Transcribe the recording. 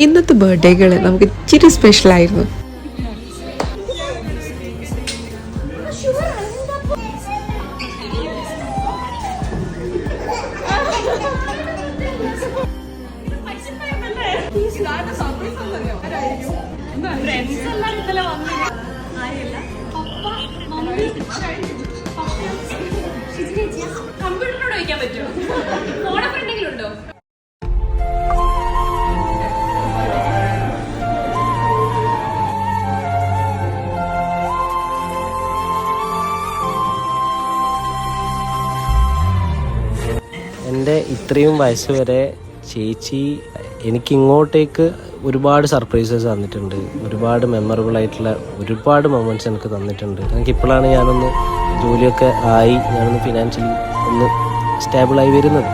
ഇന്നത്തെ ബർത്ത്ഡേകൾ നമുക്ക് ഇച്ചിരി സ്പെഷ്യലായിരുന്നു. കമ്പ്യൂട്ടറിനോട് വയ്ക്കാൻ പറ്റുമോ? ഫോണൊക്കെ എന്തെങ്കിലും ഉണ്ടോ? എൻ്റെ ഇത്രയും വയസ്സ് വരെ ചേച്ചി എനിക്കിങ്ങോട്ടേക്ക് ഒരുപാട് സർപ്രൈസസ് തന്നിട്ടുണ്ട്. ഒരുപാട് മെമ്മറബിൾ ആയിട്ടുള്ള ഒരുപാട് മൊമെൻറ്റ്സ് എനിക്ക് തന്നിട്ടുണ്ട്. എനിക്കിപ്പോഴാണ് ഞാനൊന്ന് ജോലിയൊക്കെ ആയി ഞാനൊന്ന് ഫിനാൻഷ്യലി ഒന്ന് സ്റ്റേബിളായി വരുന്നത്.